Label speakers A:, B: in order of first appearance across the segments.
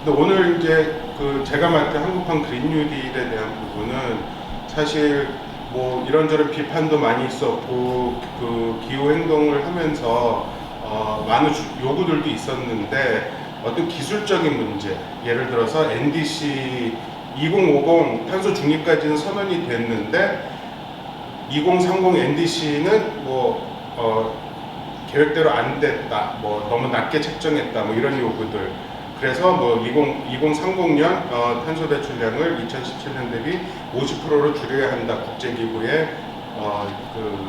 A: 근데 오늘 이제 그 제가 맡은 한국판 그린 뉴딜에 대한 부분은 사실 뭐 이런저런 비판도 많이 있었고 그 기후 행동을 하면서 많은 요구들도 있었는데 어떤 기술적인 문제, 예를 들어서 NDC 2050 탄소 중립까지는 선언이 됐는데 2030 NDC는 계획대로 안 됐다, 뭐 너무 낮게 책정했다, 뭐 이런 요구들. 그래서 뭐 2030년 탄소 배출량을 2017년 대비 50%로 줄여야 한다, 국제기구의 그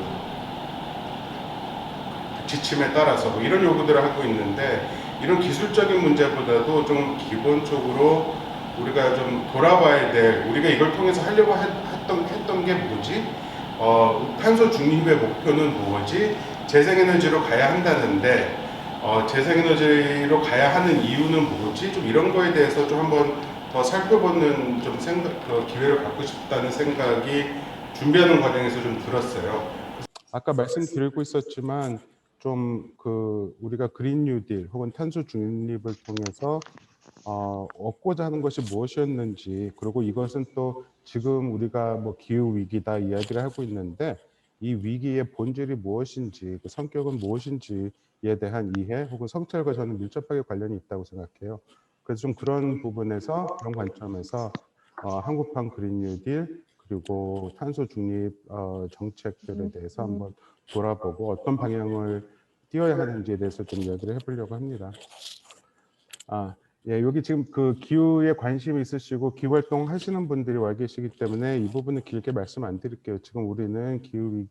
A: 지침에 따라서 뭐 이런 요구들을 하고 있는데, 이런 기술적인 문제보다도 좀 기본적으로 우리가 좀 돌아봐야 될, 우리가 이걸 통해서 하려고 했던 게 뭐지? 탄소 중립의 목표는 뭐지? 재생에너지로 가야 한다는데 재생에너지로 가야 하는 이유는 뭐지? 좀 이런 거에 대해서 좀 한번 더 살펴보는 좀 기회를 갖고 싶다는 생각이 준비하는 과정에서 좀 들었어요. 아까 말씀드리고 있었지만 좀 우리가 그린 뉴딜 혹은 탄소 중립을 통해서 얻고자 하는 것이 무엇이었는지, 그리고 이것은 또 지금 우리가 뭐 기후 위기다 이야기를 하고 있는데 이 위기의 본질이 무엇인지, 그 성격은 무엇인지에 대한 이해 혹은 성찰과 저는 밀접하게 관련이 있다고 생각해요. 그래서 좀 그런 부분에서, 그런 관점에서 한국판 그린 뉴딜 그리고 탄소 중립 정책들에 대해서 한번 돌아보고 어떤 방향을 띄어야 하는지에 대해서 좀 이야기를 해보려고 합니다. 예, 여기 지금 그 기후에 관심이 있으시고 기후 활동 하시는 분들이 와 계시기 때문에 이 부분은 길게 말씀 안 드릴게요. 지금 우리는 기후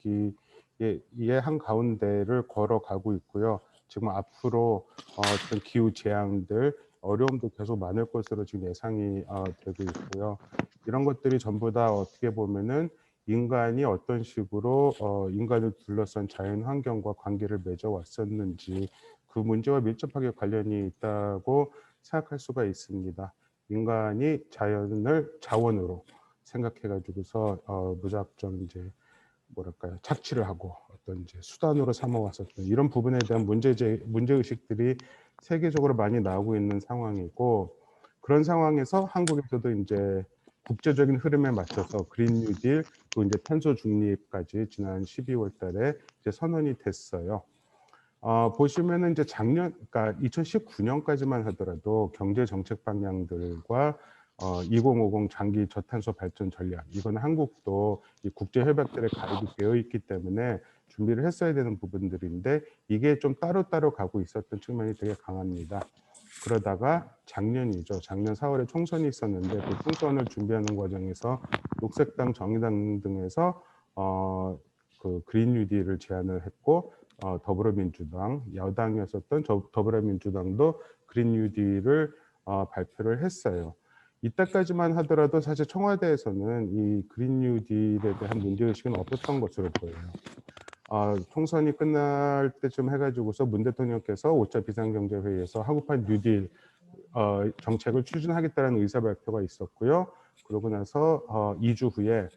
A: 위기의 한 가운데를 걸어가고 있고요. 지금 앞으로 어떤 기후 재앙들, 어려움도 계속 많을 것으로 지금 예상이 되고 있고요. 이런 것들이 전부 다 어떻게 보면은 인간이 어떤 식으로 인간을 둘러싼 자연 환경과 관계를 맺어왔었는지, 그 문제와 밀접하게 관련이 있다고 생각할 수가 있습니다. 인간이 자연을 자원으로 생각해가지고서 무작정 이제 뭐랄까요, 착취를 하고 어떤 이제 수단으로 삼아왔었던 이런 부분에 대한 문제 의식들이 세계적으로 많이 나오고 있는 상황이고, 그런 상황에서 한국에서도 이제 국제적인 흐름에 맞춰서 그린 뉴딜 또 이제 탄소 중립까지 지난 12월달에 이제 선언이 됐어요. 보시면은 이제 그러니까 2019년까지만 하더라도 경제 정책 방향들과 2050 장기 저탄소 발전 전략, 이거는 한국도 이 국제 협약들에 가입이 되어 있기 때문에 준비를 했어야 되는 부분들인데 이게 좀 따로따로 가고 있었던 측면이 되게 강합니다. 그러다가 작년이죠. 작년 4월에 총선이 있었는데 그 총선을 준비하는 과정에서 녹색당, 정의당 등에서 그 그린 뉴딜을 제안을 했고, 더불어민주당, 여당이었었던 더불어민주당도 그린 뉴딜을 발표를 했어요. 이때까지만 하더라도 사실 청와대에서는 이 그린 뉴딜에 대한 문제의식은 없었던 것으로 보여요. 총선이 끝날 때쯤 해가지고서 문 대통령께서 5차 비상경제회의에서 한국판 뉴딜 정책을 추진하겠다는 의사 발표가 있었고요. 그러고 나서 2주 후에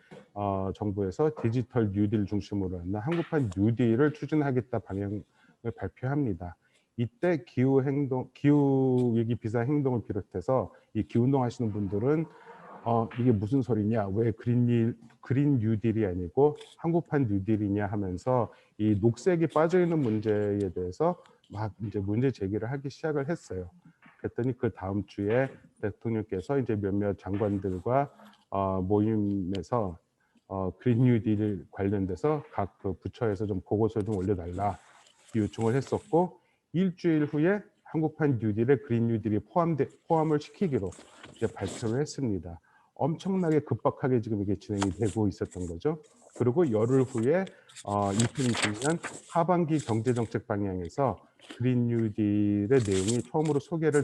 A: 정부에서 디지털 뉴딜 중심으로 하는 한국판 뉴딜을 추진하겠다 방향을 발표합니다. 이때 기후 위기 비상 행동을 비롯해서 이 기운동 하시는 분들은 이게 무슨 소리냐, 왜 그린 뉴딜이 아니고 한국판 뉴딜이냐 하면서 이 녹색이 빠져 있는 문제에 대해서 막 이제 문제 제기를 하기 시작을 했어요. 그랬더니 그 다음 주에 대통령께서 이제 몇몇 장관들과 모임에서 그린 뉴딜 관련돼서 각 그 부처에서 좀 보고서 좀 올려달라 요청을 했었고, 일주일 후에 한국판 뉴딜에 그린 뉴딜이 포함을 시키기로 이제 발표를 했습니다. 엄청나게 급박하게 지금 이게 진행이 되고 있었던 거죠. 그리고 열흘 후에 2020년 하반기 경제정책 방향에서 그린 뉴딜의 내용이 처음으로 소개가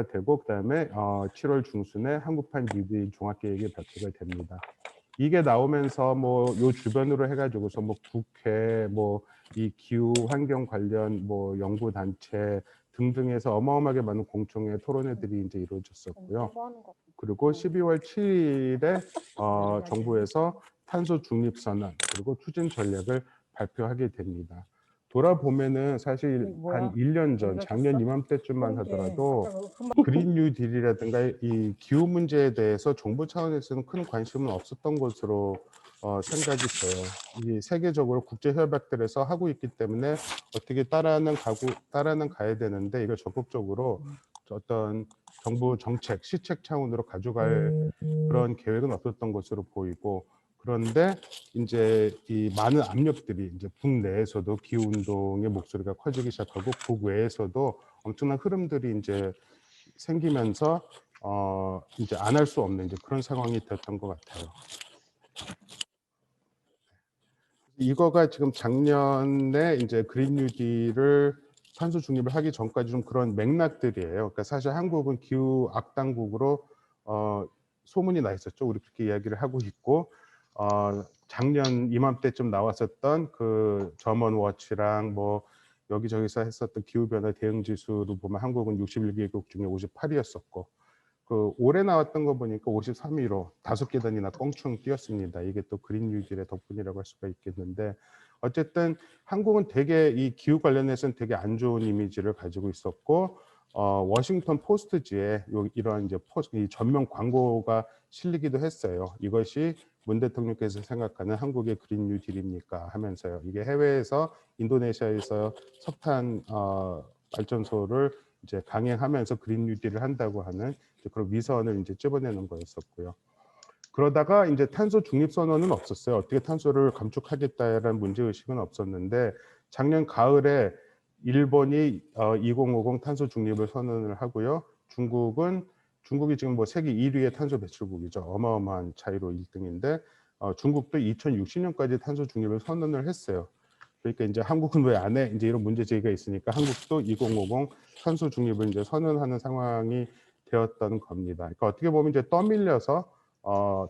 A: 되고, 그다음에 7월 중순에 한국판 뉴딜 종합계획이 발표가 됩니다. 이게 나오면서 뭐 요 주변으로 해가지고서 뭐 국회, 뭐 이 기후 환경 관련 뭐 연구 단체 등등에서 어마어마하게 많은 공청회 토론회들이 이제 이루어졌었고요. 그리고 12월 7일에 정부에서 탄소 중립 선언 그리고 추진 전략을 발표하게 됩니다. 돌아보면은 사실
B: 뭐야?
A: 한 1년 전,
B: 어디다
A: 작년
B: 뒀어?
A: 이맘때쯤만
B: 그러게.
A: 하더라도
B: 아까 금방
A: 그린 뉴 딜이라든가 이 기후 문제에 대해서 정부 차원에서는 큰 관심은 없었던 것으로 생각이 돼요. 이 세계적으로 국제 협약들에서 하고 있기 때문에 어떻게 따라는 가야 되는데 이걸 적극적으로 어떤 정부 정책, 시책 차원으로 가져갈 그런 계획은 없었던 것으로 보이고, 그런데 이제 이 많은 압력들이 이제 국내에서도 기후 운동의 목소리가 커지기 시작하고 국외에서도 엄청난 흐름들이 이제 생기면서 이제 안 할 수 없는 이제 그런 상황이 됐던 것 같아요. 이거가 지금 작년에 이제 그린 뉴딜을 탄소 중립을 하기 전까지 좀 그런 맥락들이에요. 그러니까 사실 한국은 기후 악당국으로 소문이 나 있었죠. 우리 그렇게 이야기를 하고 있고, 작년 이맘때쯤 나왔었던 그 점원워치랑 뭐 여기저기서 했었던 기후변화 대응 지수로 보면 한국은 61개국 중에 58위였었고, 그 올해 나왔던 거 보니까 53위로 5계단이나 껑충 뛰었습니다. 이게 또 그린 뉴딜의 덕분이라고 할 수가 있겠는데, 어쨌든 한국은 되게 이 기후 관련해서는 되게 안 좋은 이미지를 가지고 있었고, 워싱턴 포스트지에 이런 이제 이 전면 광고가 실리기도 했어요. 이것이 문 대통령께서 생각하는 한국의 그린 뉴딜입니까 하면서요. 이게 해외에서 인도네시아에서 석탄 발전소를 이제 강행하면서 그린 뉴딜을 한다고 하는 그런 위선을 이제 찝어내는 거였었고요. 그러다가 이제 탄소 중립 선언은 없었어요. 어떻게 탄소를 감축하겠다라는 문제 의식은 없었는데, 작년 가을에 일본이 2050 탄소 중립을 선언을 하고요. 중국이 지금 뭐 세계 1위의 탄소 배출국이죠. 어마어마한 차이로 1등인데 중국도 2060년까지 탄소 중립을 선언을 했어요. 그러니까 이제 한국은 왜 안 해? 이제 이런 문제 제기가 있으니까 한국도 2050 탄소 중립을 이제 선언하는 상황이 되었던 겁니다. 그러니까 어떻게 보면 이제 떠밀려서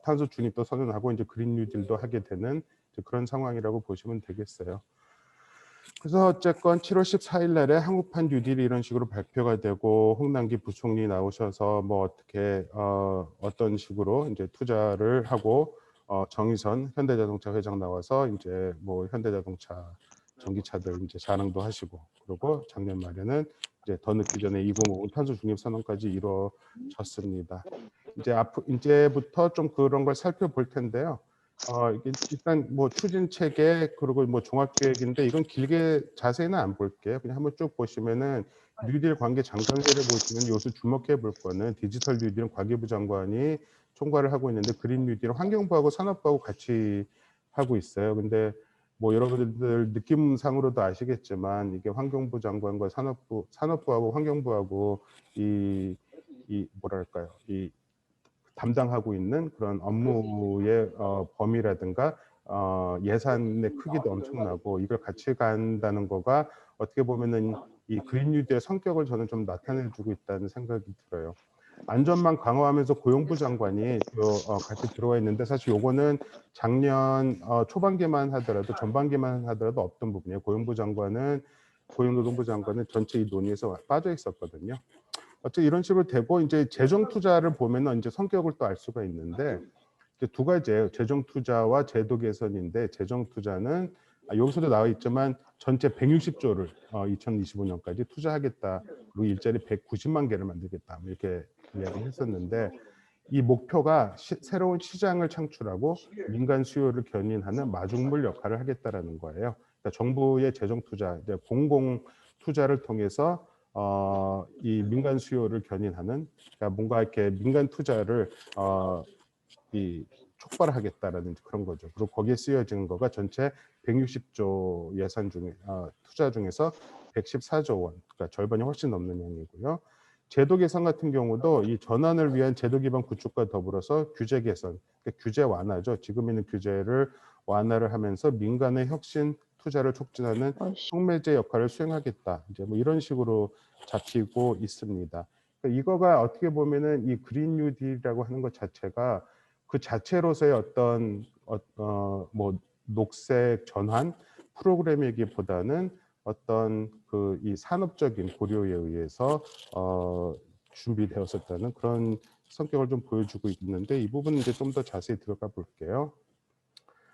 A: 탄소 중립도 선언하고 이제 그린 뉴딜도 하게 되는 그런 상황이라고 보시면 되겠어요. 그래서 어쨌건 7월 14일 날에 한국판 뉴딜이 이런 식으로 발표가 되고, 홍남기 부총리 나오셔서 뭐 어떻게 어떤 식으로 이제 투자를 하고, 정의선 현대자동차 회장 나와서 이제 뭐 현대자동차 전기차들 이제 자랑도 하시고, 그리고 작년 말에는 이제 더 늦기 전에 2050 탄소 중립 선언까지 이루어졌습니다. 이제부터 좀 그런 걸 살펴볼 텐데요. 일단 뭐 추진 체계 그리고 뭐 종합 계획인데, 이건 길게 자세히는 안 볼게요. 그냥 한번 쭉 보시면은 뉴딜 관계 장관세를 보시면 요새 주목해 볼 거는 디지털 뉴딜은 과기부 장관이 총괄을 하고 있는데, 그린 뉴딜은 환경부하고 산업부하고 같이 하고 있어요. 근데 뭐 여러분들 느낌상으로도 아시겠지만 이게 환경부 장관과 산업부하고 환경부하고 이 뭐랄까요, 이 담당하고 있는 그런 업무의 범위라든가 예산의 크기도 엄청나고, 이걸 같이 간다는 거가 어떻게 보면은 이 그린 뉴딜의 성격을 저는 좀 나타내주고 있다는 생각이 들어요. 안전망 강화하면서 고용부 장관이 또 같이 들어와 있는데, 사실 요거는 작년 초반기만 하더라도, 전반기만 하더라도 없던 부분이에요. 고용노동부 장관은 전체 이 논의에서 빠져 있었거든요. 어쨌든 이런 식으로 되고, 이제 재정 투자를 보면은 이제 성격을 또 알 수가 있는데, 이제 두 가지예요. 재정 투자와 제도 개선인데, 재정 투자는 여기서도 나와 있지만 전체 160조를 2025년까지 투자하겠다. 그리고 일자리 190만 개를 만들겠다. 이렇게 이야기를 했었는데, 이 목표가 새로운 시장을 창출하고 민간 수요를 견인하는 마중물 역할을 하겠다라는 거예요. 그러니까 정부의 재정 투자, 이제 공공 투자를 통해서 이 민간 수요를 견인하는, 그러니까 뭔가 이렇게 민간 투자를 이 촉발하겠다라는 그런 거죠. 그리고 거기에 쓰여지는 거가 전체 160조 예산 중에 투자 중에서 114조 원, 그러니까 절반이 훨씬 넘는 양이고요. 제도 개선 같은 경우도 이 전환을 위한 제도 기반 구축과 더불어서 규제 개선, 그러니까 규제 완화죠. 지금 있는 규제를 완화를 하면서 민간의 혁신 투자를 촉진하는 촉매제 역할을 수행하겠다. 이제 뭐 이런 식으로 잡히고 있습니다. 그러니까 이거가 어떻게 보면은 이 그린 뉴딜이라고 하는 것 자체가 그 자체로서의 어떤 뭐 녹색 전환 프로그램이기보다는 어떤 그 이 산업적인 고려에 의해서 준비되었었다는 그런 성격을 좀 보여주고 있는데, 이 부분은 이제 좀 더 자세히 들어가 볼게요.